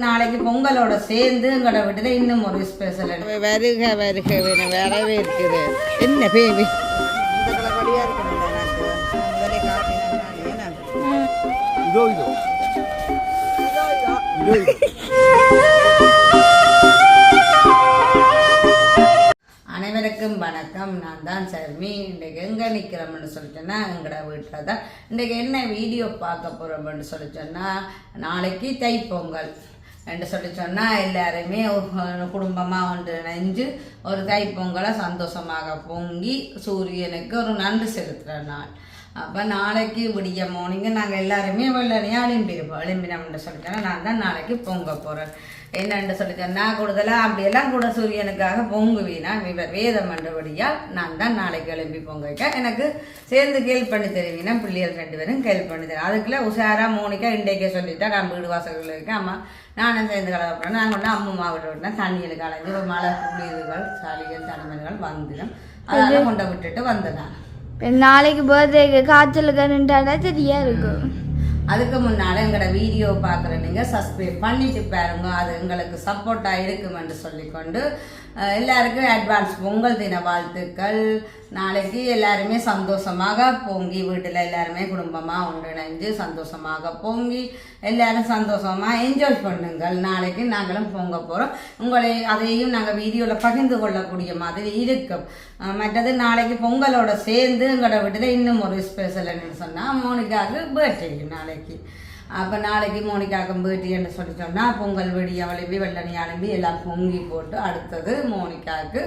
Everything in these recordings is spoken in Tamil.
நாளைக்கு பொங்கலோட சேர்ந்து எங்களோட வீட்டுல இன்னும் ஒரு ஸ்பெஷல் வருக வருக வரவே இருக்குது என்ன பேபி அனைவருக்கும் வணக்கம். நான் தான் சர்மி. இன்றைக்கு எங்கே நிற்கிறோம்னு சொல்லிட்டேன்னா எங்களோட வீட்டில் தான். இன்றைக்கு என்ன வீடியோ பார்க்க போகிறோம்னு சொல்லி சொன்னால், நாளைக்கு தைப்பொங்கல் என்று சொல்லி சொன்னால் எல்லாருமே குடும்பமாக ஒன்றிணைஞ்சு ஒரு தைப்பொங்கலை சந்தோஷமாக பொங்கி சூரியனுக்கு ஒரு நன்றி செலுத்துகிற நாள். அப்போ நாளைக்கு விடிய மார்னிங்கு நாங்கள் எல்லாருமே வெள்ளனையாக எழும்பினோம்னு சொல்லிட்டோன்னா நான் தான் நாளைக்கு பொங்க போகிறேன். என்னென்று சொல்லிட்டேன்னா கூடுதலாக அப்படியெல்லாம் கூட சூரியனுக்காக பொங்குவீனா இவர் வேதம் என்றபடியால் நான் தான் நாளைக்கு எழும்பி பொங்க வைக்க. எனக்கு சேர்ந்து கேள்வி பண்ணி தருவீங்கன்னா பிள்ளைகள் 2 பேரும் கேள்வி பண்ணி தருவேன். அதுக்குள்ளே உஷாரா மோனிக்கா இன்றைக்கே சொல்லிட்டா நான் வீடு வாசல்கள் இருக்கேன். அம்மா நானும் சேர்ந்து கலவைப்பேன். நாங்கள் ஒன்று அம்மா வீட்டு விட்டேன். தண்ணியில் கலைஞ்சி ஒரு மழை குளிர்கள் சளிகள் தனிமன்கள் வந்துடும். அதெல்லாம் கொண்ட விட்டுட்டு வந்தேன். நாளைக்கு பர்த்டேக்கு காய்ச்சல் கண்டுட்டாடா சரியா இருக்கும். அதுக்கு முன்னால் எங்களோட வீடியோ பார்க்குற நீங்கள் சப்ஸ்கிரைப் பண்ணிட்டு பாருங்க. அது எங்களுக்கு சப்போர்ட்டாக இருக்கும் என்று சொல்லிக்கொண்டு எல்லாருக்கும் அட்வான்ஸ் பொங்கல் தின வாழ்த்துக்கள். நாளைக்கு எல்லாருமே சந்தோஷமாக பொங்கி வீட்டில் எல்லாருமே குடும்பமாக ஒன்றிணைஞ்சு சந்தோஷமாக பொங்கி எல்லாரும் சந்தோஷமாக என்ஜாய் பண்ணுங்கள். நாளைக்கு நாங்களும் பொங்க போகிறோம். உங்களை அதையும் நாங்கள் வீடியோவில் பகிர்ந்து கொள்ளக்கூடிய மாதிரி இருக்கும். மற்றது நாளைக்கு பொங்கலோட சேர்ந்து எங்களோட வீட்டில் இன்னும் ஒரு ஸ்பெஷல் என்னன்னு சொன்னால், மோனிகாவுக்கு பர்த்டே நாளைக்கு. அப்போ நாளைக்கு மோனிகாவுக்கு பர்த்டேன்னு சொல்லி சொன்னால் பொங்கல் வெடி அழும்பி வெள்ளனி அழும்பி எல்லாம் பொங்கி போட்டு அடுத்தது மோனிகாவுக்கு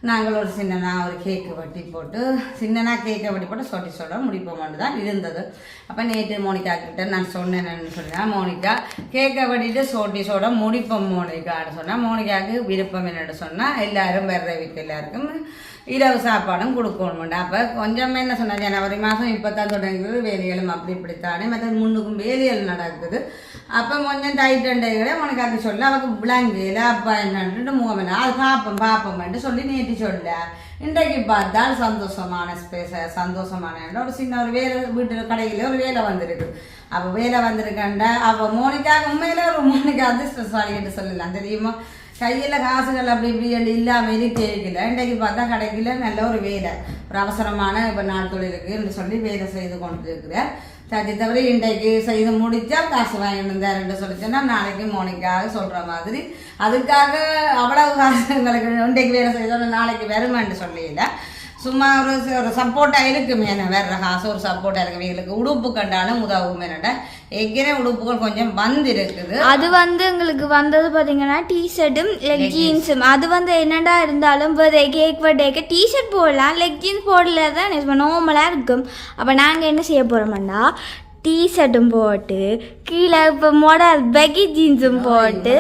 நாங்கள் ஒரு சின்னதாக ஒரு கேக்கு வெட்டி போட்டு சின்னதாக கேக்கை வெட்டி போட்டு சொட்டி சோட முடிப்போம்னு தான் இருந்தது. அப்போ நேற்று மோனிகா கிட்ட நான் சொன்னேன்னு சொன்னேன், மோனிகா கேக்கை வெட்டிட்டு சொட்டி சோட முடிப்போம் மோனிகான்னு சொன்னால், மோனிகாவுக்கு விருப்பம் என்னென்னு சொன்னால் எல்லாரும் வர்ற வீட்டு எல்லாருக்கும் இரவு சாப்பாடும் கொடுக்கணும்டா. அப்போ கொஞ்சம் என்ன சொன்னால், ஜனவரி மாதம் இப்போ தான் தொடங்குது வேலைகளும் அப்படி இப்படித்தானே மற்ற முன்னுக்கும் வேலைகள் நடக்குது. அப்போ கொஞ்சம் டைட் அண்டைகளே உனக்காக்கு சொல்ல அவருக்கு விளங்கையில் அப்பா என்னன்ட்டு முகமில்லை அது பார்ப்போம்ட்டு சொல்லி நேற்று சொல்ல. இன்றைக்கு பார்த்தால் சந்தோஷமான சந்தோஷமான ஒரு சின்ன ஒரு வேலை வீட்டில் கடையில் ஒரு வேலை வந்திருக்கு. அப்போ வேலை வந்திருக்கேன்டா அப்போ மோனிக்காக உண்மையில ஒரு மோனிக்கா அதிர்ஷ்டசாலின்னு சொல்லலாம் தெரியுமா. கையில் காசுகள் அப்படி இப்படி இல்லாமல் இருக்கல. இன்றைக்கு பார்த்தா கடைக்கில நல்ல ஒரு வேலை ஒரு அவசரமான இப்போ நாள் தொழிலுக்குன்னு சொல்லி வேலை செய்து கொண்டு இருக்கிறேன். சரி தவிர இன்றைக்கு செய்து முடித்தா காசு வாங்கிட்டு சொல்லிச்சோன்னா நாளைக்கு மோனிக்காக சொல்கிற மாதிரி அதுக்காக அவ்வளவு காசு எங்களுக்கு இன்றைக்கு வேலை செய்தோம் நாளைக்கு வருமான்னு சொல்லல. சும்மா ஒரு சப்போர்ட்டாக இருக்குமே என்ன வேற காசு ஒரு சப்போர்ட்டாக இருக்கு. எங்களுக்கு உடுப்பு கண்டாலும் உதவும் என்னட்ட ஏற்கனவே உடுப்புகள் கொஞ்சம் இருக்குது. அது எங்களுக்கு வந்தது பார்த்தீங்கன்னா டிஷர்ட்டும் லெக் ஜீன்ஸும். அது என்னடா இருந்தாலும் கேக் பர்த்டேக்கு டிஷர்ட் போடலாம், லெக் ஜீன்ஸ் போடல தான் நார்மலாக இருக்கும். அப்போ நாங்கள் என்ன செய்ய போகிறோம்னா டிஷர்ட்டும் போட்டு கீழே இப்போ மாடல் பெகி ஜீன்ஸும் போட்டு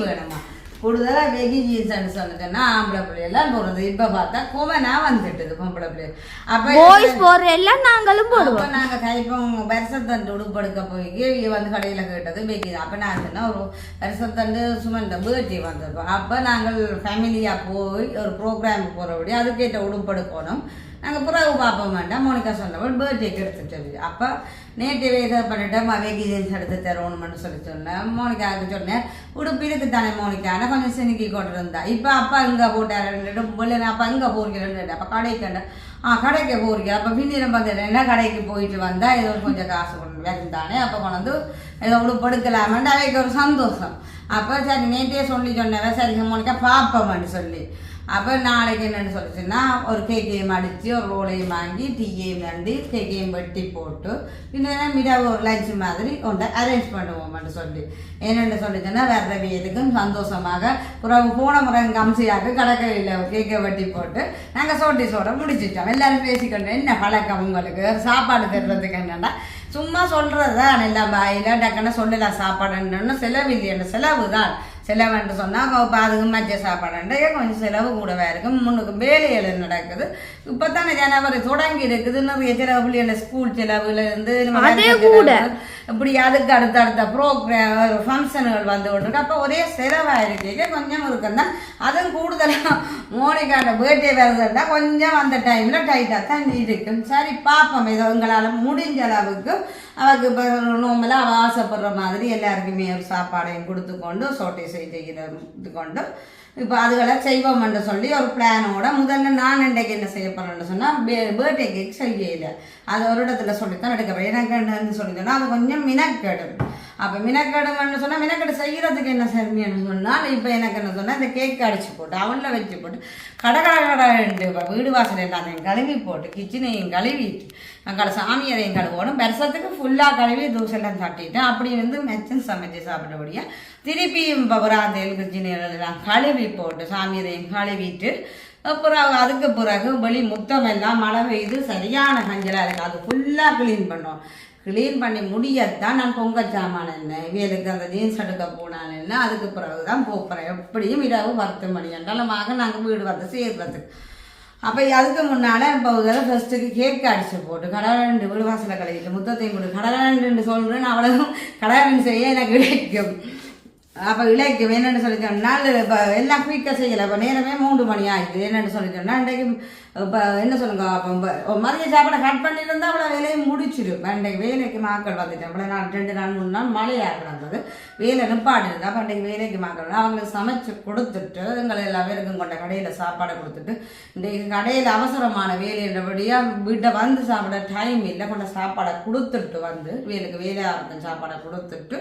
வேணுமா கூடுதலாக வெகி ஜீன்ஸ்ன்னு சொல்லிட்டேன்னா ஆம்பளை பிள்ளையெல்லாம் போடுறது. இப்போ பார்த்தா கோமனா வந்துட்டுது பொம்பளை பிள்ளை. அப்போ பாய்ஸ் போடுற எல்லாம் நாங்களும் போடுவோம். நாங்கள் கைப்போம் வருஷத்தண்டு உடுப்படுக்க போய் கடையில் கேட்டது வெகி. அப்போ நான் சொன்னால் ஒரு வருஷத்தண்டு சும்மா இந்த பேர்த்டே வந்திருப்போம். அப்போ நாங்கள் ஃபேமிலியாக போய் ஒரு ப்ரோக்ராமுக்கு போகிறபடி அதுக்கேற்ற உடுப்படுக்கணும். நாங்கள் பிறகு பார்ப்போம் வேண்டாம். மோனிகா சொன்னவள் பர்த்டேக்கு எடுத்துட்டு அப்போ நேற்று இதை பண்ணிட்டேன் வெகி ஜீன்ஸ் எடுத்து தருவோம்னு சொல்லி சொன்னேன். மோனிகாவுக்கு சொன்னேன் உடுப்பு இருக்குத்தானே மோனிக்கான கொஞ்சம் சினிக்கி கொண்டு இருந்தா. இப்போ அப்பா இங்கே போட்டாருன்னு பிள்ளைங்க அப்பா இங்கே போறீங்கன்னு அப்போ கடைக்கு கடைக்கு போறீங்க. அப்போ பின்னிடம் பார்த்துட்டேன்னா கடைக்கு போயிட்டு வந்தால் ஏதோ கொஞ்சம் காசு கொண்டு வருந்தானே. அப்போ கொண்டு ஏதோ உடுப்பு எடுக்கலாமன்ட்டு அவைக்கு ஒரு சந்தோஷம். அப்போ சரி நேற்றே சொல்லி சொன்னவன் சரி மோனிக்கா பார்ப்போம்னு சொல்லி. அப்போ நாளைக்கு என்னென்னு சொல்லிச்சுன்னா ஒரு கேக்கையும் அடித்து ஒரு ரோலையும் வாங்கி டீயையும் நண்டி கேக்கையும் வெட்டி போட்டு இன்னும் மிடாக ஒரு லஞ்ச் மாதிரி கொண்டு அரேஞ்ச் பண்ணுவோம்னு சொல்லி என்னென்னு சொல்லிச்சுன்னா வேற வீட்டுக்கும் சந்தோஷமாக போன முறை கம்சியாக கடற்கரையில் கேக்கை வெட்டி போட்டு நாங்கள் சோட்டி சோட முடிச்சிட்டோம். எல்லாரும் பேசிக்கொண்டோம் என்ன பழக்கம் உங்களுக்கு சாப்பாடு தர்றதுக்கு என்னென்னா சும்மா சொல்கிறது தான் எல்லாம் பாயில் டக்குன்னு சொல்லலாம் சாப்பாடுன்னு செலவு இல்லையான செலவு தான். செலவுன்னு சொன்னால் அதுக்கு மச்ச சாப்பாடுன்ற கொஞ்சம் செலவு கூடவே இருக்கும். முன்னுக்கு வேலைகள் நடக்குது. இப்போ தானே ஜனவரி தொடங்கி இருக்குது. நிறைய செலவு பிள்ளைகள ஸ்கூல் செலவுலேருந்து இப்படி அதுக்கு அடுத்தடுத்த ப்ரோக்ராம் ஃபங்க்ஷனுகள் வந்து கொண்டிருக்கு. அப்போ ஒரே செலவாயிருக்கு, கொஞ்சம் இருக்குந்தான். அதுவும் கூடுதலாக மோனிகாண்ட பர்த்டே வருதுன்னா கொஞ்சம் அந்த டைமில் டைட்டாக தான் இருக்கும். சரி பார்ப்போம், ஏதோ எங்களால் முடிஞ்ச அளவுக்கு அவருக்கு இப்போ நார்மலாக அவள் ஆசைப்படுற மாதிரி எல்லாருக்குமே ஒரு சாப்பாடையும் கொடுத்து கொண்டு சோட்டை செய்து கொண்டு இப்போ அதுகளை செய்வோம்னு சொல்லி ஒரு பிளானோட முதல்ல நான் இன்றைக்கு என்ன செய்ய போகிறேன்னு சொன்னால் பர்த்டே கேக் செய்யலை. அது ஒரு இடத்துல சொல்லித்தான் எடுக்கிறேன். எனக்கு சொல்லித்தோன்னா அது கொஞ்சம் மினக்கெடும். அப்போ மினக்கெடுன்னு சொன்னால் மினக்கெடு செய்கிறதுக்கு என்ன செய்யணும்னு சொன்னால் இப்போ எனக்கு என்ன சொன்னால் இந்த கேக் அடிச்சு போட்டு அவனில் வச்சு போட்டு கடை வீடு வாசல் எல்லாத்தையும் கழுவி போட்டு கிச்சனையும் கழுவிட்டு கடை சாமியரையும் கழுவோடும் வருஷத்துக்கு ஃபுல்லாக கழுவி தூசெல்லாம் தட்டிட்டு அப்படி மெச்சம் சமைச்சு சாப்பிட்டபடியாக திருப்பியும் பராந்தேல் கிச்சனைலாம் கழுவி போட்டு சாமியரையும் கழுவிட்டு அப்புறம் அதுக்கு பிறகு வெளி முத்தமெல்லாம் மழை பெய்து சரியான கஞ்சலாக இருக்குது. அது ஃபுல்லாக க்ளீன் பண்ணோம். க்ளீன் பண்ணி முடியத்தான் நான் பொங்கல் சாமான என்ன இவளுக்கு அந்த ஜீன்ஸ் எடுக்க போனான்னு என்ன அதுக்கு பிறகு தான் போகிறேன். எப்படியும் இரவு 10 மணி என்றாலுமாக நாங்கள் வீடு வந்து சேர்றதுக்கு. அப்போ அதுக்கு முன்னால் இப்போ ஃபஸ்ட்டுக்கு கேக் அடிச்சு போட்டு கடை வீடு வாசலை கழுவிட்டு முத்தத்தையும் போட்டு கடை சொல்கிறேன். அவ்வளவும் கடை செய்ய எனக்கு கிடைக்கும். அப்போ இலைக்கு என்னென்னு சொல்லி சொன்னால் இப்போ எல்லாம் குயிக்காக செய்யலை. இப்போ நேரமே 3 மணி ஆகிடுது. என்னென்னு சொல்லி சொன்னால் இன்றைக்கு இப்போ என்ன சொல்லுங்க, அப்போ மதிய சாப்பாடை கட் பண்ணியிருந்தால் அவ்வளோ வேலையும் முடிச்சிடும். இன்றைக்கு வேலைக்கு மாக்கள் வந்துட்டேன். அவ்வளோ நான் 2 நாள் 3 நாள் மழையாக கிடந்தது, வேலை நிப்பாடு இருந்தால். அப்போ இன்றைக்கு வேலைக்கு மாக்கள் அவங்களுக்கு சமைச்சு கொடுத்துட்டு எங்களை எல்லா பேருக்கும் கொண்ட கடையில் சாப்பாடை கொடுத்துட்டு இன்றைக்கு கடையில் அவசரமான வேலைன்றபடியாக வீட்டை வந்து சாப்பிட டைம் இல்லை, கொண்ட சாப்பாடை கொடுத்துட்டு வந்து வேலையாக இருக்கும் சாப்பாடை கொடுத்துட்டு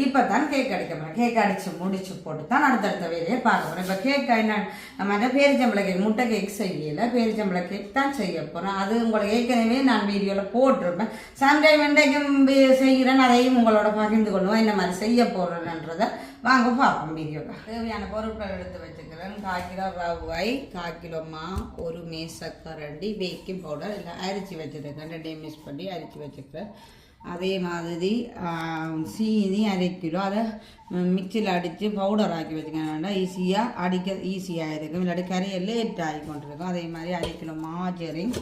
இப்போ தான் கேக் அடிக்க போகிறேன். கேக் அடித்து முடிச்சு போட்டு தான் அடுத்தடுத்த வேலையை பார்க்க போகிறேன். இப்போ கேக் என்ன நம்ம பேரிச்சம்பளை கேக் முட்டை கேக் செய்யலை, பேரிச்சம்பளை கேக் தான் செய்ய போகிறேன். அது உங்களுக்கு ஏற்கனவே நான் வீடியோவில் போட்டிருப்பேன். சம்டைம் இன்றைக்கும் செய்கிறேன், அதையும் உங்களோட பகிர்ந்து கொள்வோம் என்ன மாதிரி செய்ய போகிறேன்றதை வாங்க பார்ப்போம் வீடியோவில். தேவையான பொருட்கள் எடுத்து வச்சுக்கிறேன். 1/4 கிலோ ரவை, 1/4 கிலோ மா, 1 மேசக்கரண்டி பேக்கிங் பவுடர் எல்லாம் அரிச்சு வச்சுருக்கேன். 2 மிக்ஸ் பண்ணி அரிச்சு வச்சுக்கிறேன். அதே மாதிரி சீனி 1/2 கிலோ அதை மிக்சியில் அடித்து பவுடர் ஆக்கி வச்சுக்கோங்க. ஈஸியாக இருக்கும். இல்லாட்டி கறியை லேட் ஆகி கொண்டிருக்கும். அதே மாதிரி 1/2 கிலோ மாஜரின்,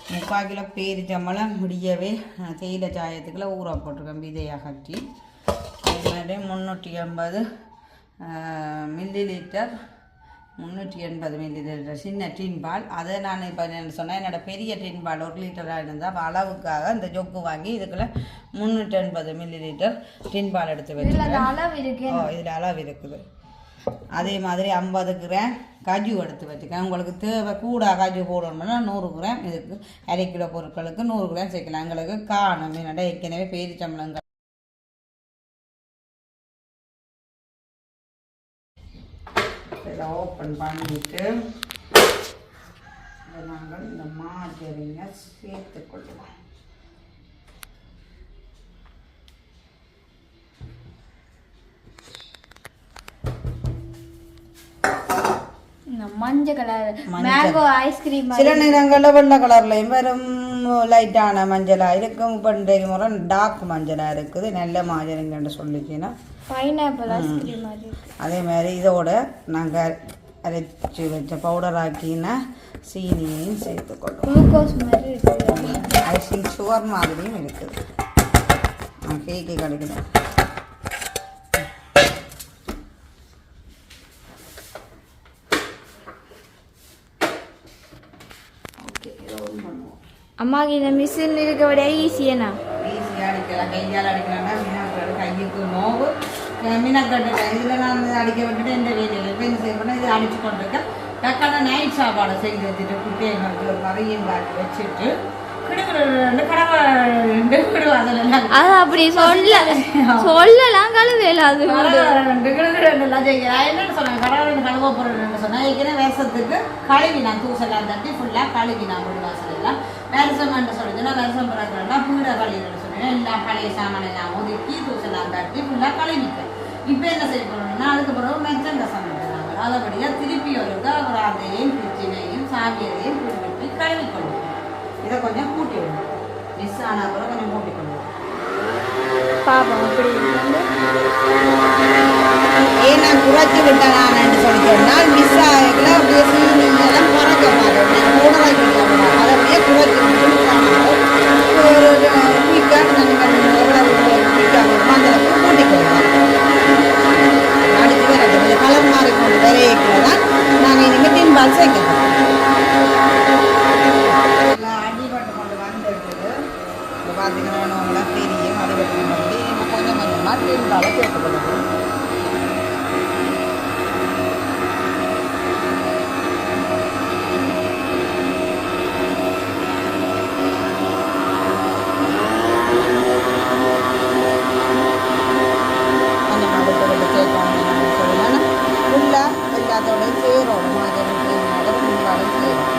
3/4 கிலோ பேரிச்சம்பழம் முடியவே தேயிலை சாயத்துக்குள்ள ஊற போட்டிருக்கேன் விதையாக கட்டி. அதே மாதிரி 380 மில்லி லிட்டர் 380 மில்லி லிட்டர் சின்ன டின் பால். அதை நான் இப்போ என்ன சொன்னேன், என்னோடய பெரிய டின் பால் 1 லிட்டராக இருந்தால் அளவுக்காக இந்த ஜொக்கு வாங்கி இதுக்குள்ள 380 மில்லி லிட்டர் டின் பால் எடுத்து வச்சுருக்கேன். இதில் அளவு இருக்குது. அதே மாதிரி 50 கிராம் காஜு எடுத்து வச்சுக்கேன். உங்களுக்கு தேவை கூட காஜு போடணும்னா 100 கிராம் இதுக்கு 1/2 கிலோ பொருட்களுக்கு 100 கிராம் சேர்க்கலாம். எங்களுக்கு காணும் என்னடா ஏற்கனவே பேரிச்சம்பழங்கள் இதை ஓப்பன் பண்ணிட்டு நாங்கள் இந்த மாஜரினை சேர்த்துக்கொள்ளுவோம். மஞ்சள் கலர் மேங்கோ ஐஸ்கிரீம் சில நேரங்களில் வெள்ளை கலர்லையும் வெறும் லைட்டான மஞ்சளாக இருக்கும். இப்போ இன்றைக்கு முறை டார்க் மஞ்சளாக இருக்குது. நல்ல மாஜரிங்கன்னு சொல்லிச்சின்னா பைனாப்பிள் ஐஸ்கிரீம் மாதிரி. அதே மாதிரி இதோட நாங்கள் அரைச்சி வச்ச பவுடர் ஆக்கினா சீனியையும் சேர்த்துக்கொள்ளும். குளுக்கோஸ் மாதிரி இருக்குது, ஐசிங் சுகர் மாதிரியும் இருக்குது. கேக்கு கிடைக்குது. அம்மாவுக்கு இந்த மிஷின் இருக்க விட ஈஸியாண்ணா. ஈஸியாக அடிக்கலாம். கையால் அடிக்கலாம்னா மீனாக்கட்டு கையுக்கு நோவு மீனாக்கட்டு இதில் நான் அடிக்க விட்டுட்டு எந்த வேலையில் இப்போ என்ன செய்ய போனால் இதை அடித்து கொண்டிருக்கேன். டக்கான நைட் சாப்பாடை செய்து வச்சுட்டு குட்டியங்களுக்கு ஒரு நிறையும் காட்டி வச்சுட்டு அது அப்படி சொல்லலாம் கழுவேல அது என்னன்னு சொன்னேன். கடவுள் கழுவ போறேன்னு சொன்னா ஏற்கனவே வேஷத்துக்கு கழுவி நான் தூசெல்லாம் தட்டி ஃபுல்லா கழுவி நான் வீடு வாசல் எல்லாம் வேஷம்னு சொல்லிச்சுன்னா வேஷம் பிறகுனா பீட கழுவின்னு சொன்னேன். எல்லா பழைய சாமான எல்லாம் ஒதுக்கி தூசெல்லாம் தட்டி ஃபுல்லா கழுவிட்டேன். இப்போ என்ன செய்ய போறோம்னா அதுக்கு பிறகு மெச்சங்க சமைக்கிறாங்க. அதபடியா திருப்பி ஒருக்க ஒரு அதையும் கிச்சனையும் சாவியரையும் திருப்பி கழுவி கொள்ளுவோம். இதை கொஞ்சம் கூட்டி விடுவோம். மிஸ் ஆனால் கூட கொஞ்சம் கூட்டி கொள்ளுவோம். பாப்போம் அப்படி ஏன் நான் குறைச்சி விட்டேன் நான் சொல்லி சொன்னால் மிஸ் ஆகல அப்படியே சீனி எல்லாம் குறைக்க மாட்டேன். கூடலாம் விட்டேன் அதை அப்படியே குறைச்சி விட்டு குயிக்காக நாங்கள் எவ்வளோ போடுறோம். கொஞ்சம் அடுத்த சேர்க்கணும் சொல்லலாம். ஃபுல்லாக எல்லாத்தோடையும் சேரோட மாதிரி ஃபுல்லாக சேரும்.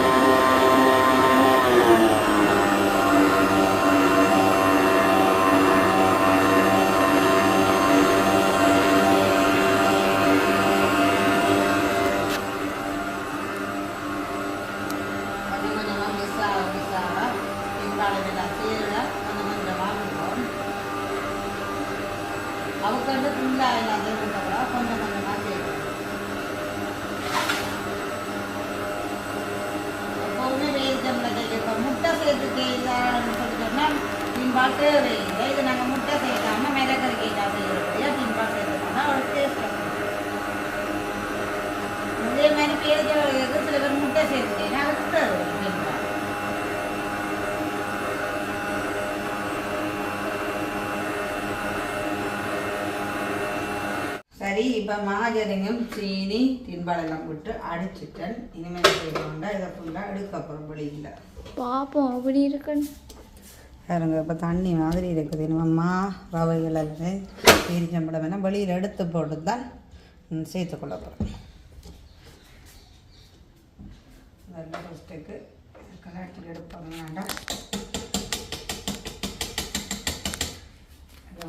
அவக்கண்டு ஃபுல்லாக எல்லாத்தையும் கொஞ்சம் கொஞ்சமாக செய்யணும். எப்போவுமே வேர்க்கடலை இப்போ முட்டை சேர்த்து செய்யலாம்னு சொன்னால் பின்பாட்டு வேலை. இது நாங்கள் முட்டை சேர்க்காமல் மிளகறி கேட்டா செய்யறதுலையா பின்பாட்டு சேர்த்துக்கோன்னா ஒரு டேஸ்ட். இதே மாதிரி பேருக்கு சில பேர் முட்டை சேர்த்துட்டேன்னா அது பின்பாட்டு. சரி, இப்போ மாஜரிங்கும் சீனி தின்பாலெல்லாம் விட்டு அடிச்சுட்டேன். இனிமேல் செய்வாங்க இதை ஃபுல்லாக எடுக்க அப்புறம் வெளியில் பார்ப்போம் அப்படி இருக்குன்னு பாருங்க. இப்போ தண்ணி மாதிரி இருக்குது. இனிமேம்மா ரவைகள் பீரிச்சம்பழம் வேணால் வெளியில் எடுத்து போட்டு தான் சேர்த்துக்கொள்ள போகிறோம். நல்ல ஃபஸ்ட்டுக்கு கலட்டி எடுப்பாங்க வேண்டாம்.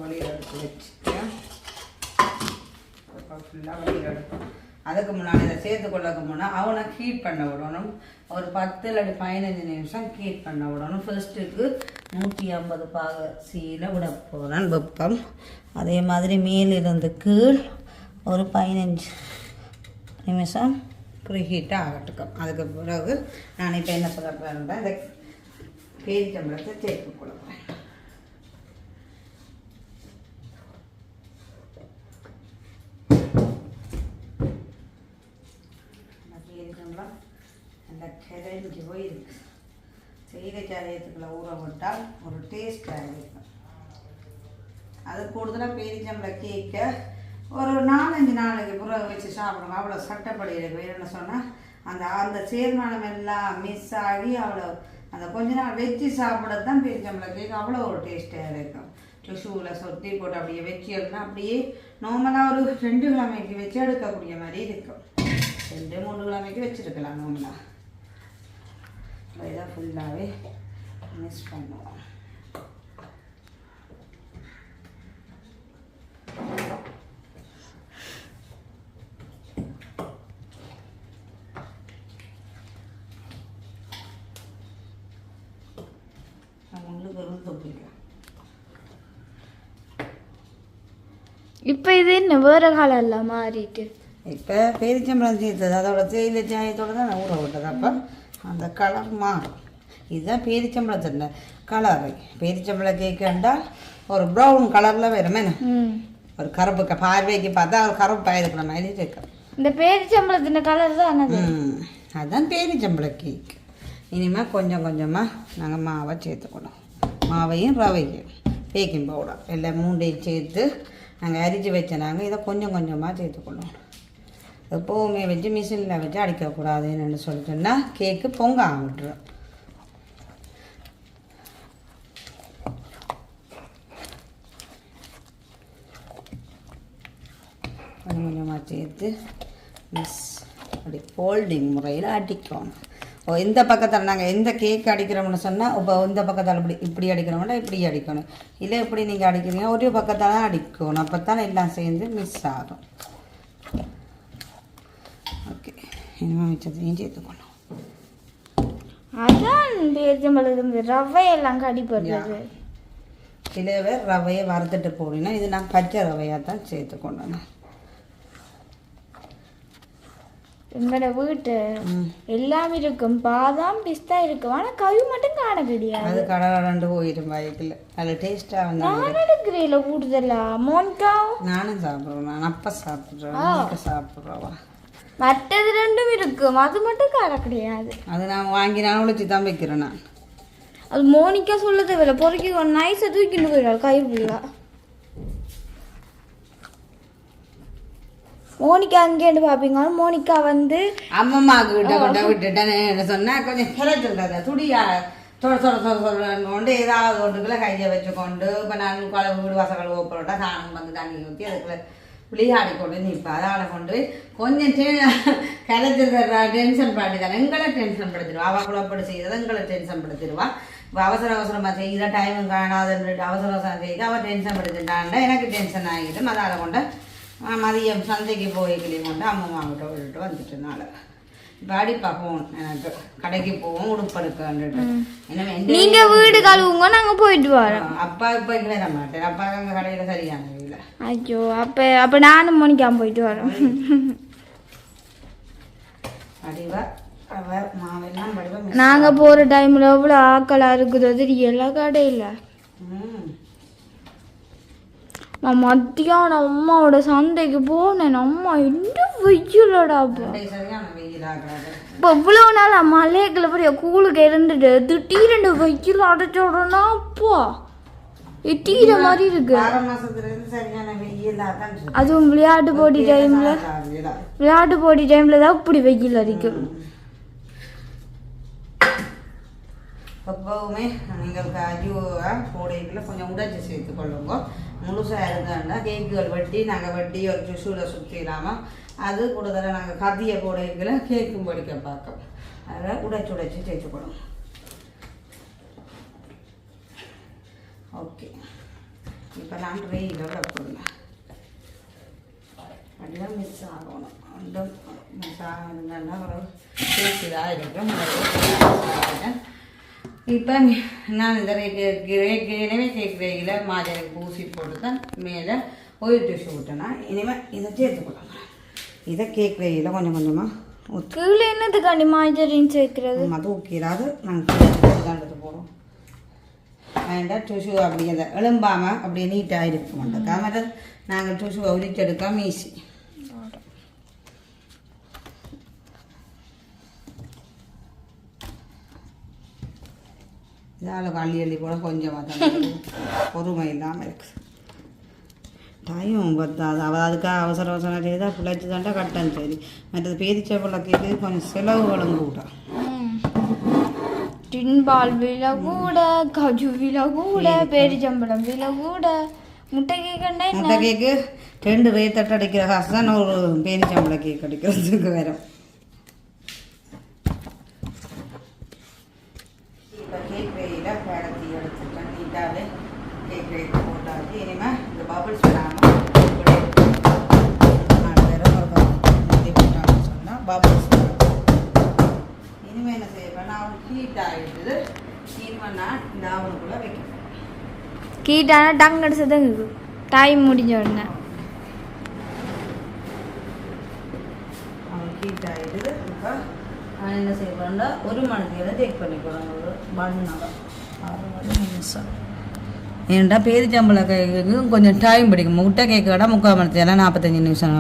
வெளியில் எடுத்து வச்சுட்டேன். ஃபுல்லாக வெளியில் எடுப்போம். அதுக்கு முன்னாடி இதை சேர்த்துக்கொள்ளக்கு முன்னால் அவனை ஹீட் பண்ண விடணும். ஒரு 10 இல்லாட்டி 15 நிமிஷம் ஹீட் பண்ண விடணும். ஃபர்ஸ்ட்டுக்கு 150 பாக சீல விட போகிறேன் வெப்பம். அதே மாதிரி மேலிருந்து கீழ் ஒரு 15 நிமிஷம் ப்ரீஹீட்டாக ஆகட்டுக்கும். அதுக்கு பிறகு நான் இப்போ என்ன சொல்ல போகிறேன், இந்த பேரிச்சம்பழத்தை சேர்த்து கொள்ள போகிறேன். நல்லா கரைஞ்சி போயிருக்கு. செய்த சாதயத்துக்குள்ள ஊற விட்டால் ஒரு டேஸ்டாக இருக்கும். அது கூடுதலாக பேரிச்சம்பழ கேக்க ஒரு 4-5 நாளைக்கு பிறகு வச்சு சாப்பிடுங்க. அவ்வளோ சட்டப்படி இருக்கு. என்ன சொன்னால் அந்த சேர்மானம் எல்லாம் மிஸ் ஆகி அவ்வளோ அந்த கொஞ்ச நாள் வச்சு சாப்பிடத்தான் பேரிச்சம்பழ கேக் அவ்வளோ ஒரு டேஸ்ட்டாக இருக்கும். டிஷ்யூவில் சொத்தி போட்டு அப்படியே வச்சு எடுத்துனா அப்படியே நார்மலாக ஒரு 2 கிழமைக்கு வச்சு எடுக்கக்கூடிய மாதிரி இருக்கும். 2-3 கிழமைக்கு வச்சுருக்கலாம் நார்மலாக. இதை ஃபுல்லாகவே மிக்ஸ் பண்ணுவோம். உங்களுக்கு ஒரு தொப்பிக்கலாம். இப்போ இது என்ன வேறு காலம் மாறிட்டு இப்போ பேரிச்சம்பழம் சேர்த்தது அதோட தேயிலை சாயத்தோடு தான் நான் ஊற விட்டது. அப்போ அந்த கலர் மாறும். இதுதான் பேரிச்சம்பழத்தின் கலரு. பேரிச்சம்பழ கேக்குண்டா ஒரு ப்ரௌன் கலரில் வருமே, ஒரு கருப்பு பார்வைக்கு பார்த்தா ஒரு கருப்பு இருக்கிற மாதிரி இருக்கும். இந்த பேரிச்சம்பழத்தின் கலர் தான் அதுதான் பேரிச்சம்பழ கேக். இனிமேல் கொஞ்சம் கொஞ்சமாக நாங்கள் மாவை சேர்த்துக்கணும். மாவையும் ரவையும் பேக்கிங் பவுடர் எல்லாம் 3ஐயும் சேர்த்து நாங்கள் அரிஞ்சு வச்ச நாங்கள் இதை கொஞ்சம் கொஞ்சமாக சேர்த்துக்கணும். எப்போவுமே வச்சு மிஷினில் வச்சு அடிக்கக்கூடாதுன்னு சொல்லிட்டோன்னா கேக்கு பொங்க ஆகிட்டுரும். கொஞ்சம் கொஞ்சமாக சேர்த்து மிஸ் அப்படி ஃபோல்டிங் முறையில் அடிக்கணும். இந்த பக்கத்தில் நாங்கள் எந்த கேக் அடிக்கிறோம்னு சொன்னால் இப்போ இந்த பக்கத்தால் இப்படி அடிக்கிறோம்னா இப்படி அடிக்கணும். இல்லை எப்படி நீங்கள் அடிக்கிறீங்க ஒரு பக்கத்தால் தான் அடிக்கணும். அப்போ தான் எல்லாம் சேர்ந்து மிஸ் ஆகும். ஓகே, இனிமேல் மிச்சத்தையும் சேர்த்துக்கணும். அதான் பேரிச்சம்பழம் ரவையெல்லாம் கடிப்படுறது. சில பேர் ரவையை வறுத்துட்டு போடணும். இது நான் பச்சை ரவையாக தான் சேர்த்துக்கொண்டேன். எங்களோட வீட்டு எல்லாம் இருக்கும். பாதாம் பிஸ்தா இருக்கும். ஆனால் கவி மட்டும் காண கிடையாது. அது கடலாண்டு போயிடும் வாய்க்கில். நல்ல டேஸ்ட்டாக வந்து நான் எடுக்கிறேன் கூடுதலா மோனிகா. நானும் சாப்பிட்றேன். நான் அப்போ சாப்பிட்றேன் சாப்பிட்றவா. மற்றது ரெண்டும் இருக்கும். அது மட்டும் காண கிடையாது. அது நான் வாங்கி நான் உழைச்சி தான் வைக்கிறேன். நான் அது மோனிகா சொல்ல தேவையில்ல. பொறுக்கி ஒரு நைஸை தூக்கிட்டு போயிடுவாள் கை ஃபுல்லா. மோனிகா அங்கேன்னு பார்ப்பீங்க மோனிகா வந்து அம்மம்மாவுக்கு விட்ட கொண்ட விட்டுட்டேன்னு சொன்னா கொஞ்சம் கிளச்சுடுறது துடியா கொண்டு ஏதாவது ஒன்றுக்குள்ள கையை வச்சுக்கொண்டு இப்போ நான் வீடு வாசல் ஓப்பரோட்டா சாணம் வந்து தண்ணி ஊற்றி அதுக்குள்ள விளையாடி கொண்டு நிற்பேன் அதால் கொண்டு கொஞ்சம் கிளச்சிடுறா டென்ஷன் பண்ணிட்டான் எங்களை டென்ஷன் படுத்திடுவா அவள் குழப்படி செய்யறது எங்களை டென்ஷன் படுத்திடுவா இப்போ அவசரமாக செய்கிற டைமும் காணாதுன்னு அவசரம் செய்து அவள் டென்ஷன் படுத்திட்டான்டா எனக்கு டென்ஷன் ஆகிடும் அதால் கொண்டு மதியம் சந்தைக்கு போய்க்கலையும் கொண்டு அம்மாவிட்ட விட்டுட்டு வந்துட்டனால இப்போ அடிப்பா போகணும் எனக்கு கடைக்கு போவோம் உடுப்படுக்கன்ட்டு நீங்க வீடு கழுவுங்க நாங்க போயிட்டு வரோம் அப்பா இப்போ வர மாட்டேன் அப்பா அங்கே கடையில் சரியான இல்லை ஐயோ அப்ப நானும் மோனிக்காம போயிட்டு வரோம் அடிவா மாவெல்லாம் படிவா நாங்க போற டைம்ல எவ்வளவு ஆக்களா இருக்குது எல்லா கடையில மத்தியானம் அம்மாவோட சந்தைக்கு போனேன் அம்மா என்ன வெயிலடா இப்போ இவ்வளோ நாள் மலையக்கில் போய் கூழுக்கு இருந்துட்டு திடீரெண்டு வெயில் அடைச்சோடனா அப்பா எட்டீர மாதிரி இருக்கு அதுவும் விளையாட்டு போட்டி டைம்ல தான் இப்படி வெயில் அடிக்கும் எப்பவுமே நீங்கள் போடையில் கொஞ்சம் உடைச்சி சேர்த்து கொள்ளுங்க முழுசாக இருந்தாண்டா கேக்குகள் வெட்டி நாங்கள் வெட்டி ஒரு ஜூஸில் சுற்றிடாமல் அது கூடுதலாக நாங்கள் கதியை போடையில் கேக்கும் படிக்க பார்க்கோம் அதில் உடைச்சி சேர்த்துக்கணும் ஓகே இப்போ நான் ட்ரெயினில் வைப்போங்க அப்படிலாம் மிஸ் ஆகணும் அந்த மிஸ் ஆகுதுன்னா ஒரு சேர்த்துதான் இருக்கும் இப்போ நான் இந்த எனவே கேட்குறீங்கள மாஜனுக்கு பூசி போட்டு தான் மேலே ஒயிட் டிஷ்யூ விட்டேன்னா இனிமேல் இதை சேர்த்துக்கலாம் இதை கேட்குறீங்கள கொஞ்சம் கொஞ்சமாக கீழே என்னதுக்காண்டி மாஜரின்னு சேர்க்குறது அது ஊக்கிறாது நாங்கள் எடுத்து போடுறோம் வேண்டாம் டிஷ்யூ அப்படி அந்த எலும்பாமல் அப்படியே நீட்டாக இருக்க மாட்டோம் கேமரா நாங்கள் டிஷ்யூவை உரிச்சு எடுக்காம ஈஸி இதால் அள்ளி கூட கொஞ்சமாக தான் பொறுமை இல்லாமல் இருக்குது டைம் பத்தாது அவள் அதுக்காக அவசரம் செய்தால் பிள்ளைச்சி தாண்டா கட்டன் சரி மற்றது பேரிச்சப்பழக்கு கொஞ்சம் செலவுகளும் கூட டின்பால் விலை கூட கஜு விலை கூட பேரிச்சம்பழம் விலை கூட முட்டை கேக்கு 2 ரேத்தட்டு அடிக்கிற காசு தான் ஒரு பேரிச்சம்பழ கேக் அடிக்கிறதுக்கு வேறு கேக் வெயில பழத்தி எடுத்துட்டேன் நீட்டாகவே கேக் வெயிட் போட்டாச்சு இனிமேல் இந்த பபுள்ஸ் வராமல் போட்டாங்கன்னு சொன்னால் பபுள்ஸ் இனிமேல் என்ன செய்வேன் நான் ஹீட் ஆகிடுது இனிமேல் நான் இந்த அவனுக்குள்ளே வைக்கிறேன் ஹீட்டான டங் அடிச்சதுங்க டைம் முடிஞ்ச உடனே அவனுக்கு ஹீட் ஆகிடுது இப்போ நான் என்ன செய்வேன்னா 1 மணிக்கு டேக் பண்ணிக்கிறேன் ஒரு 1 ஹவர் 60 நிமிஷம் ஏன்டா பேரிச்சம்பழ கேக்கு கொஞ்சம் டைம் பிடிக்கும் முட்டை கேக்கு விட 3/4 மணி நேரம் 45 நிமிஷம்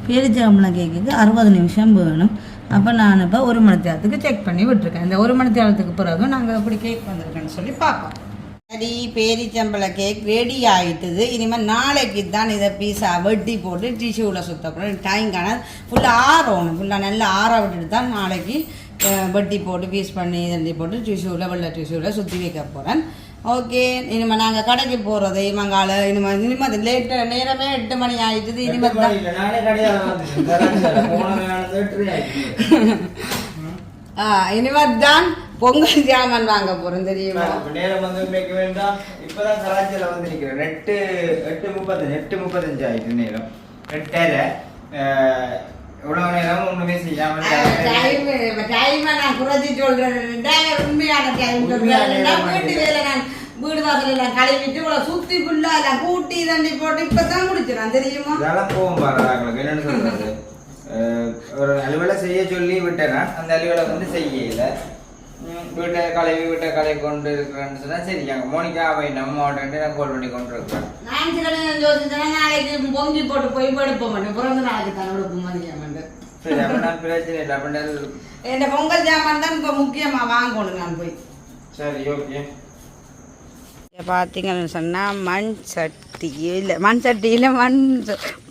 பேரிச்சம்பழ கேக்குக்கு 60 நிமிஷம் வேணும் அப்போ நான் இப்போ 1 மணி நேரத்துக்கு செக் பண்ணி விட்டுருக்கேன் இந்த 1 மணி நேரத்துக்கு பிறகு நாங்கள் எப்படி கேக் வந்திருக்கேன்னு சொல்லி பார்ப்போம் சரி பேரிச்சம்பழ கேக் ரெடி ஆகிட்டுது இனிமேல் நாளைக்கு தான் இதை பீஸா வெட்டி போட்டு டிஷ்யூவில் சுற்றப்படும் டைம் காணாது ஃபுல்லாக ஆறணும் ஃபுல்லாக நல்லா ஆற விட்டுட்டு தான் நாளைக்கு வெட்டி போட்டு பீஸ் பண்ணி தண்டி போட்டு டிஷ்யூவில் வெள்ளை டிஷ்யூவில் சுற்றி வைக்க போகிறேன் ஓகே இனிமேல் நாங்கள் கடைக்கு போகிறது மங்கால இனிமேல் அது லேட்டாக நேரமே 8 மணி ஆகிட்டுது இனிமேல் தான் இனிமேல் தான் பொங்கல் ஜாமான் வாங்க போறோம் தெரியுமா நேரம் வந்து மேய்க்க வேண்டாம் இப்பதான் கராச்சியில வந்து நிக்கிறேன் 8:35 ஆயிட்டு நேரம் 8:30 எவ்வளவு நேரம் ஒண்ணுமே செய்யாம டைம் நான் குறைச்சி சொல்றேன் உண்மையான டைம் சொல்றேன் வீட்டு வேலை நான் வீடு வாசல் எல்லாம் கழுவிட்டு இவ்வளவு சுத்தி ஃபுல்லா எல்லாம் கூட்டி தண்டி போட்டு இப்பதான் குடிச்சிடலாம் தெரியுமா இதெல்லாம் போகும் பாருங்களுக்கு என்னன்னு சொல்றது ஒரு அலுவலை செய்ய சொல்லி விட்டேன் அந்த அலுவலை வந்து செய்யல வீட்டை கழுவி கொண்டு இருக்கிறேன்னு சொன்னா சரி அங்கே மோனிகா அவை நம்ம நான் கால் பண்ணி கொண்டு இருக்கிறேன் நான் சில யோசிச்சேன்னா நாளைக்கு பொங்கி போட்டு போய் படுப்ப மாட்டேன் பிறந்த நாளைக்கு தான் விடுப்போம் மதியாமண்டு சரி அப்போ நான் பிரச்சனை இல்லை அப்போ இந்த பொங்கல் ஜாமான் தான் இப்போ முக்கியமாக வாங்கணும் நான் போய் சரி ஓகே பார்த்தீங்கன்னு சொன்னால் மண் சட்டியில் மண்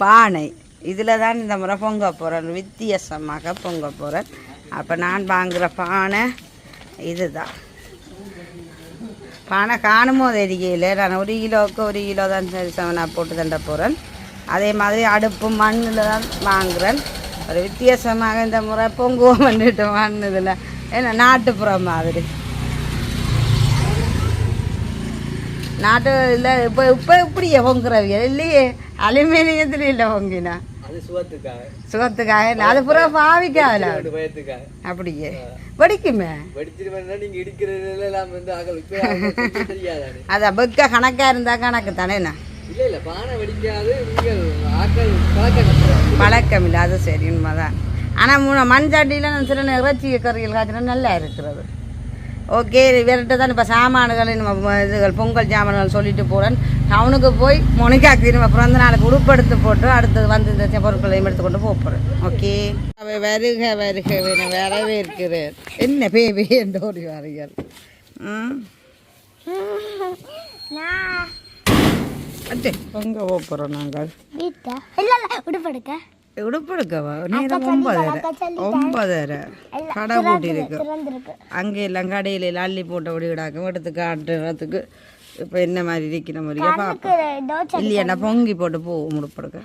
பானை இதில் தான் இந்த முறை பொங்க போகிறேன், வித்தியாசமாக பொங்க போகிறேன். அப்போ நான் வாங்குகிற பானை இதுதான். பானை காணுமோ தெரியல, நான் 1 கிலோவுக்கு 1 கிலோ தான் சரி நான் போட்டு தண்ட போகிறேன். அதே மாதிரி அடுப்பு மண்ணில் தான் வாங்குகிறேன். ஒரு வித்தியாசமாக இந்த முறை பொங்குவோம் பண்ணிட்டு மண் இதில், ஏன்னா நாட்டுப்புறம் மாதிரி. நாட்டு இல்லை இப்போ இப்படியே பொங்குறவிய இல்லையே, அலுமினியத்தில் இல்லை பொங்கினா சுகத்துக்காக இல்லை, அது புற பாவிக்காகல அப்படியே வெடிக்குமே. அதான் வெக்க கணக்காக இருந்தால் கணக்கு தானேண்ணா, பழக்கம் இல்லை, அது சரி உண்மைதான். ஆனால் மண் சட்டியில் நான் சில இறைச்சி கறிகள் காய்ச்சினா நல்லா இருக்கிறது. ஓகே, இவர்கிட்ட தான் இப்போ சாமான்கள் நம்ம இதுகள் பொங்கல் சாமான்கள் சொல்லிட்டு போகிறேன். டவுனுக்கு போய் மோனிகாக்கு நம்ம பிறந்த நாளுக்கு உடுப்படுத்து போட்டு அடுத்தது வந்து இந்த பொருட்களையும் எடுத்துக்கொண்டு போகிறேன். ஓகே, வருக வருக வரவேற்கிறேன். என்ன பேபி என்று ஓடி வாரீர்கள்? அட்டே பொங்க போகிறோம் நாங்கள். உடுப்படுக்கவா நேரம் 9:30 கடை பூட்டிருக்கு. அங்கே எல்லாம் கடையில அள்ளி போட்ட விடாக்க எடுத்து காட்டுறதுக்கு இப்போ என்ன மாதிரி இருக்கிற மாதிரியா பார்ப்போம். இல்லையா பொங்கி போட்டு போவோம் உடுப்படுக்க.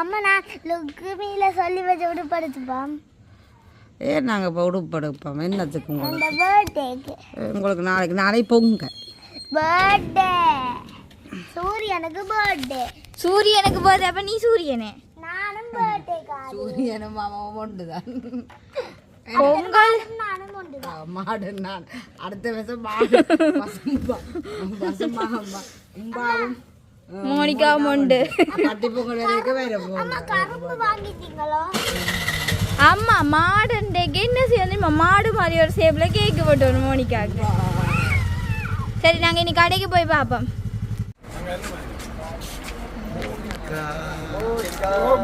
அம்மா நான் லுக்குமியில சொல்லி வச்சு உடுப்படுத்துப்போம். ஏன் நாங்கள் இப்போ உடுப்படுப்போம் என்னத்துக்கு? உங்களுக்கு நாளை பொங்கல் பர்த்டே. சூரியனுக்கு பர்த்டே. சூரியனுக்கு பர்த்டே. அப்ப நீ சூரியனே, நானும் பர்த்டே. சூரியனும் மாமாவும் ஒன்றுதான். பொங்கல் நானும் ஒன்றுதான். மாடு நான் அடுத்த வருஷம் மாடு பசுமாவும் மோனிகாவும் உண்டு. கட்டி பொங்கல் வரைக்கும் வேற கரும்பு வாங்கிட்டீங்களோ? அம்மா மாடன் என்ன செய்யணும், மாடு மாதிரி ஒரு சேப்ல கேக்கு போட்டு மோனிகாக்கு. சரி, நாங்கள் இன்னைக்கு கடைக்கு போய் பார்ப்போம்.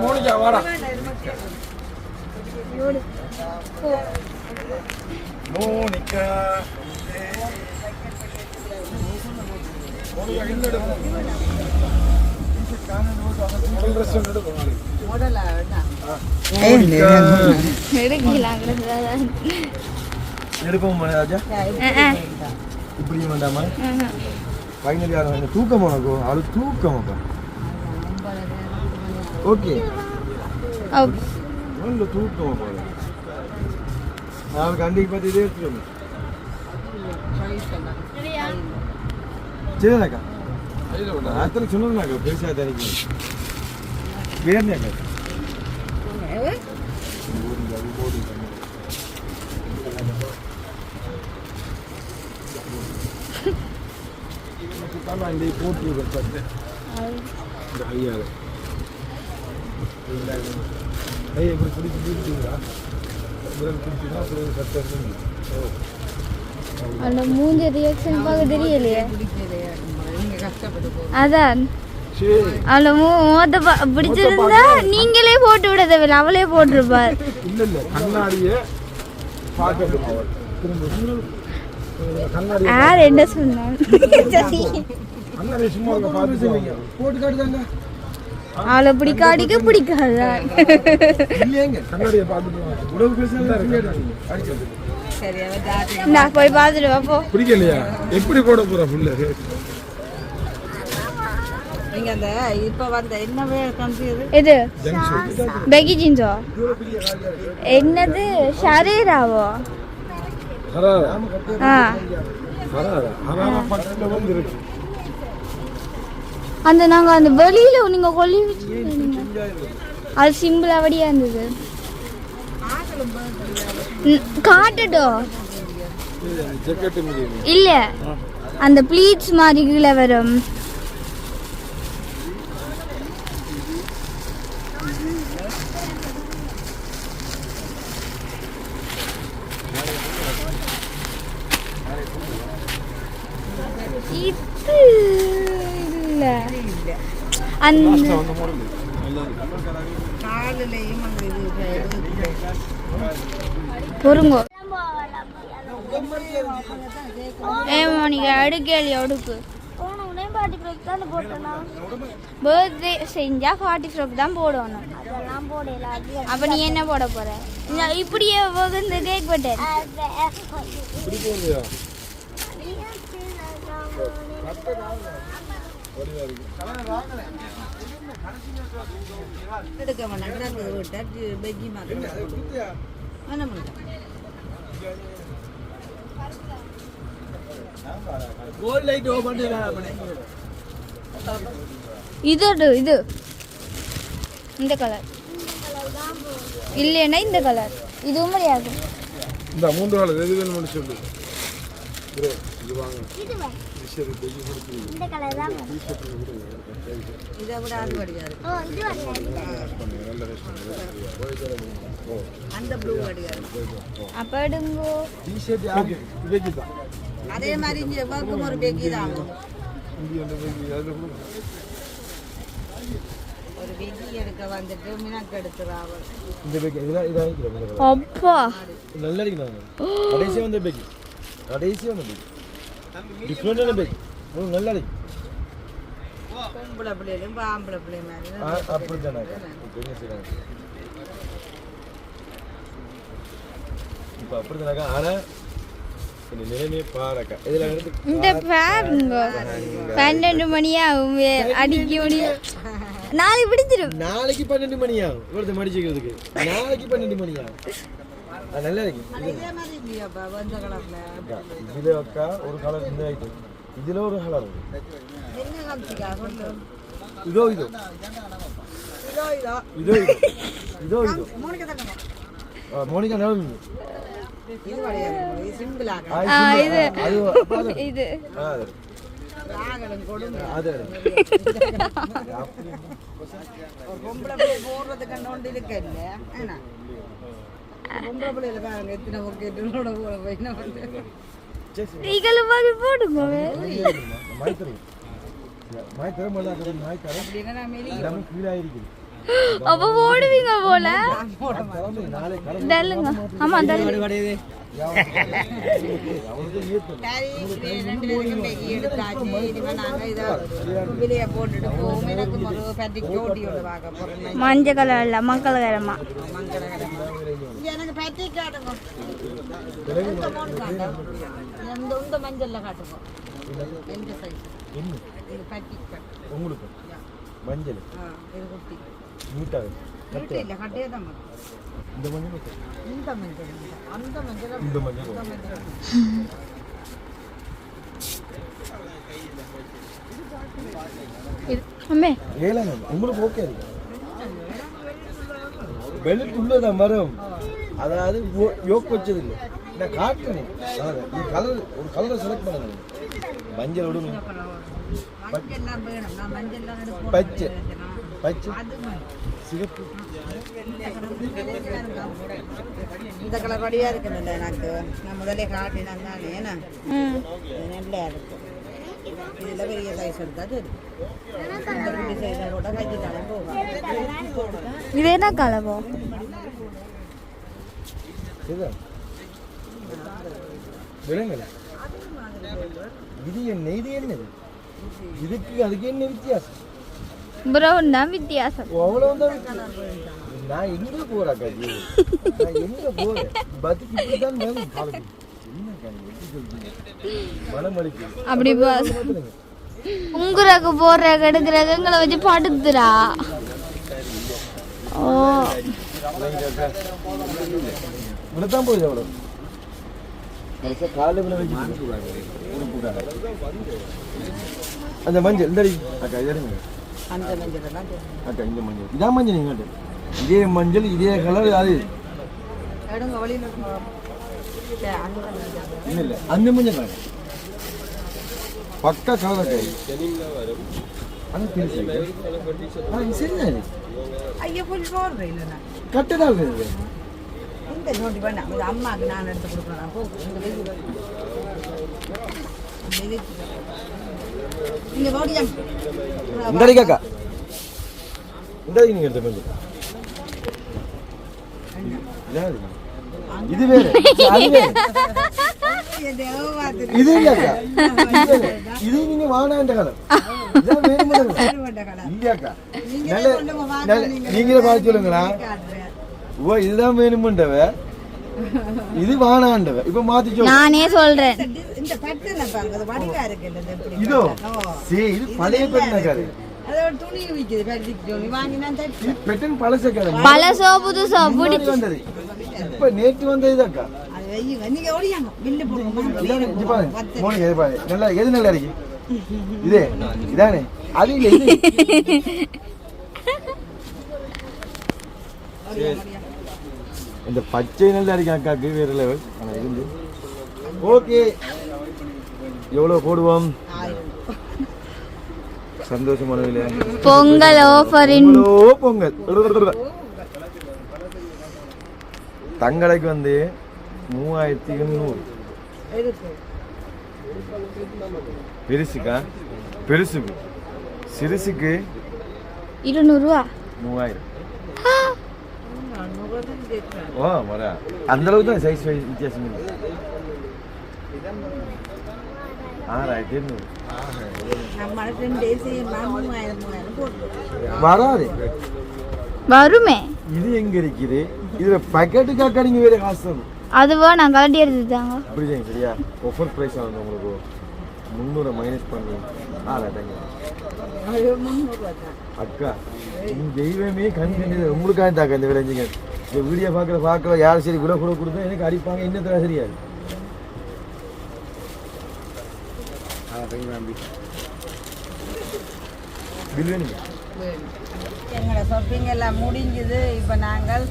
மோனிகா வாடா. மோனிகா எடுப்போம் ராஜா. இப்படி வேண்டாமா? ஃபைனலி யாரும் தூக்கம் உனக்கு அது தூக்கம். ஓகே, நல்ல தூக்கம் போல. நாளைக்கு அன்றைக்கு பற்றி இதே எடுத்துக்கணும். சரிதாக்கா, அத்தனை சொன்னாக்கா பெருசாக தெரியும். வேறுனாக்கா போட்டு இப்படி பிடிச்சி பிடிச்சிங்களா? பிடிச்சிங்கன்னா அப்புறம் சட்டம். அந்த மூஞ்ச ரியாக்ஷன் பார்க்க தெரியலையே. அதான் அவளை மோத பிடிச்சிருந்தா நீங்களே போட்டு விட தேவையில்லை, அவளே போட்டிருப்பார். இல்ல இல்ல, கண்ணாடியே பார்க்க யார் என்ன சொன்னாங்க? கண்ணாடி சும்மா பார்த்து போட்டு காட்டுதாங்க. அவளை பிடிக்காடிக்க பிடிக்காதா? கண்ணாடியை பார்த்துட்டு உடம்பு பேசுறது நான் போய் பார்த்துட்டு வாப்போ. பிடிக்கலையா? எப்படி போட போற புள்ள? நீங்க அந்த இப்ப வந்த என்னவே கன்ஃபியூஸ் இது பெகி ஜீன்ஸோ என்னது ஷரீராவோ? அந்த நாங்க அந்த வெளியில நீங்க கொல்லி அது சிம்பிள் அப்படியே இருந்தது. காட்டட்டும் இல்ல, அந்த ப்ளீட்ஸ் மாதிரி கீழே வரும். இது இல்ல அந்த பொறுங்கோ. ஏமா நீங்க அடுக்கலையா அடுக்கு பார்ட்டி ஃப்ராக் தான் போட்டோம்னா பர்த்டே செஞ்சா பார்ட்டி ஃப்ராக் தான் போடணும். அதெல்லாம் போடல. அப்ப நீ என்ன போட போற? இப்படியே இந்த கேக் பட்டர் இப்படி போறியா எடுக்க மாட்டேன் பெஜ்ஜி மாதிரி கோல் லைட் ஓபன் பண்ணல இது இந்த கலர் இல்லைன்னா இந்த கலர் இதுவும் முடியாது. இந்த மூன்று கலர் எது வேணும்னு சொல்லு ப்ரோ. இது வாங்க சரி பெஜி கொடுத்து இந்த கலர் தான் இதை விட அது வடியாது. நல்ல ரெஸ்டாரன்ட் அந்த ப்ளூ வடியாது. அப்ப எடுங்கோ. டி-ஷர்ட் யாருக்கு பெஜி தான். அதே மாதிரி இங்கே ஒர்க்கும் ஒரு பெக்கி தான். இங்க அந்த பெஜி அதுல ஒரு பெக்கி எடுக்க வந்துட்டு மினக்கு எடுத்துறாங்க. இந்த பெஜி இதா அப்பா நல்லா இருக்குங்க. கடைசி வந்த பெஜி டிஃபரெண்டான பெஜி நல்லா இருக்கு. பொம்பளை பிள்ளைகளும் ஆம்பளை பிள்ளை மாதிரி அப்படித்தானே என்ன செய்யறாங்க இப்போ அப்படித்தானாக்கா. ஆனா நிலைமை பாருக்கா இதுல இந்த பாருங்க 12 மணி ஆகும் அடிக்க முடியும். நாளைக்கு பிடிச்சிடும். நாளைக்கு 12 மணி ஆகும் இவ்வளவு மடிச்சுக்கிறதுக்கு. நாளைக்கு 12 மணி ஆகும். அது நல்லா இருக்கு. இதே மாதிரி இல்லையாப்பா வந்த கலர்ல இதுல அக்கா ஒரு கலர் இந்த ஐட்டம் இதுல ஒரு கலர் என்ன காமிச்சிக்கா சொல்லு. இதோ இதோ இதோ இதோ இதோ இதோ இதோ மூணுக்கு தானே மோனிகா நான் இது வழியாது. இது சிம்பிளாக இது ராகலம் கொடுங்க. அது ஒரு பொம்பளை பிள்ளை போடுறது கண்டோண்டு இருக்க இல்ல ஏன்னா பொம்பளை பிள்ளைல பாருங்க எத்தனை ஒக்கேட்டோட போட போய் என்ன பண்ணுறது. நீங்களும் வாங்கி போடுங்க. அப்படின்னா நான் மெலி அப்ப போடுவீங்க போல. தள்ளுங்க. ஆமா தள்ளுங்க. சரி ரெண்டு பேருக்கும் பெக்கி எடுத்தாச்சு. இனிமே நாங்க இதை வெளியே போட்டுட்டு போவோம். எனக்கு ஒரு பேட்டிக் ஜோடி ஒன்று பார்க்க போறேன். மஞ்சள் கலர்ல மக்கள்கரமா எனக்கு பேட்டிக் காட்டுங்க. இந்த மஞ்சள்ல காட்டுங்க. எந்த சைஸ் இது பேட்டிக் காட்டு உங்களுக்கு மஞ்சள் இது குட்டி நீட்டாக இல்ல கட்டையே தான் இந்த மஞ்சள் இந்த மஞ்சள் அந்த மஞ்சள் இந்த மஞ்சள் அம்மே ஏழாங்க உங்களுக்கு ஓகே இருக்கு. வெளுத்துள்ளதான் மரம் அதாவது யோக் வச்சது இல்லை. நான் காட்டுறேன் கலர் ஒரு கலரை செலக்ட் பண்ணுங்க. மஞ்சள் விடுங்க மஞ்சள்லாம் வேணும். நான் மஞ்சள்லாம் எடுப்போம். பச்சை பச்சை சிவப்பு இந்த கலர் வடியா இருக்குல்ல எனக்கு நான் முதலே காட்டினேன் தானே. ஏன்னா நல்லா இருக்கும். இதுல பெரிய சைஸ் எடுத்தாது சைஸ் போட்டா கைக்கு தானே போகும். இது என்ன கலவோ? இதுதான் விலங்குல இது என்ன இது என்னது இதுக்கு அதுக்கு என்ன வித்தியாசம்? ப்ரௌன் தான் வித்தியாசம். அவ்வளவுதான். நான் எங்க போறா காஜி? நான் எங்க போறேன்? பத்துக்கு இப்படிதான் வேணும் காலேஜ். என்ன காலேஜ் எப்படி சொல்றீங்க? மனமளிக்கு அப்படி உங்குறக்கு போடுறக்கு எடுக்கிறக்கு எங்களை வச்சு படுத்துறா. ஓ இவ்வளோதான் போகுது. அவ்வளோ காலையில் வச்சு அந்த மஞ்சள் இந்த அக்கா இது அந்த மஞ்சள் எல்லாம் அக்கா இந்த மஞ்சள் இதான் மஞ்சள் நீங்கள் இதே மஞ்சள் இதே கலர் அது எடுங்க வழியில் இல்லை இல்லை அந்த மஞ்சள் வேணும். பக்கா கலர் அக்கா ஆனால் சரி ஐயோ கொஞ்சம் போடுறேன் இல்லைண்ணா கட்டுதான் இருக்குது. இந்த நோட்டி வேண்டாம். இது அம்மாவுக்கு நான் எடுத்து கொடுக்குறேன். போ இங்கே போடியா இந்த அக்கா இந்த நீங்கள் எடுத்த மஞ்சள் இது வேற அது வேற. இது இல்லக்கா இது நீங்க வானாண்ட கலர் இதான் வேணுமா இல்லையாக்கா நல்ல நீங்களே பார்த்து சொல்லுங்களா ஓ இதுதான் வேணுமுண்டவ இது வானாண்டவ இப்ப மாத்தி சொல்லு நானே சொல்றேன் இந்த பட்டனை பாருங்க அது வடிவா இருக்கு இதோ சரி இது பழைய பெண்ணக்காரு அதோட துணி விக்குது பெட்ஷீட் துணி வாங்கினா இது பெட்டன் பழசக்காரு பழசோ புதுசோ பிடிச்சி வந்தது இப்ப நேற்று வந்ததுதாக்கா அது வெய்யுங்க நீங்க ஓடியாங்க பில்லு போடுங்க மோனிகா இது பாரு நல்லா எது நல்லா இருக்கு இதே இதானே அது இல்ல இது இந்த பச்சை நல்லா இருக்கு அக்காக்கு வேற லெவல் ஆனா இருந்து ஓகே எவ்வளவு போடுவோம் சந்தோஷமான பொங்கல் ஆஃபரின் பொங்கல் தங்களைக்கு வந்து 3800 பெருசுக்கா பெருசுக்கு சிறுசுக்கு 200 ரூபா 3000 ஓ மரா அந்த அளவுக்கு தான் சைஸ் வித்தியாசம் இல்லை 6800 வராது வருமே இது எங்க இருக்குது இதுல பாக்கெட்டுக்காக்கா நீங்க வேற காசு தரணும் அதுவா நான் கலட்டி எடுத்துட்டாங்க அப்படி செய்யுங்க சரியா ஆஃபர் ப்ரைஸ் ஆகுது உங்களுக்கு 300 மைனஸ் பண்ணி அக்கா நீங்க தெய்வமே கண் கண்டது உங்களுக்காக தாக்கா இந்த விளைஞ்சிங்க இந்த வீடியோ பார்க்கல யாரும் சரி விட கூட கொடுத்தா எனக்கு அடிப்பாங்க இன்னத்துல சரியாது பில் வேணுங்க எங்களோட ஷாப்பிங் எல்லாம் முடிஞ்சுது இப்போ நாங்கள்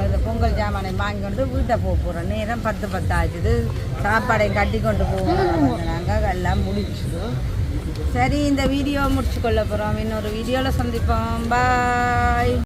இந்த பொங்கல் ஜாமானை வாங்கி கொண்டு வீட்டை போக போகிறோம் நேரம் 10 ஆச்சுது சாப்பாடையும் கட்டி கொண்டு போவோம் நாங்கள் எல்லாம் முடிச்சுது சரி இந்த வீடியோ முடிச்சு கொள்ள போகிறோம் இன்னொரு வீடியோவில் சந்திப்போம் பாய்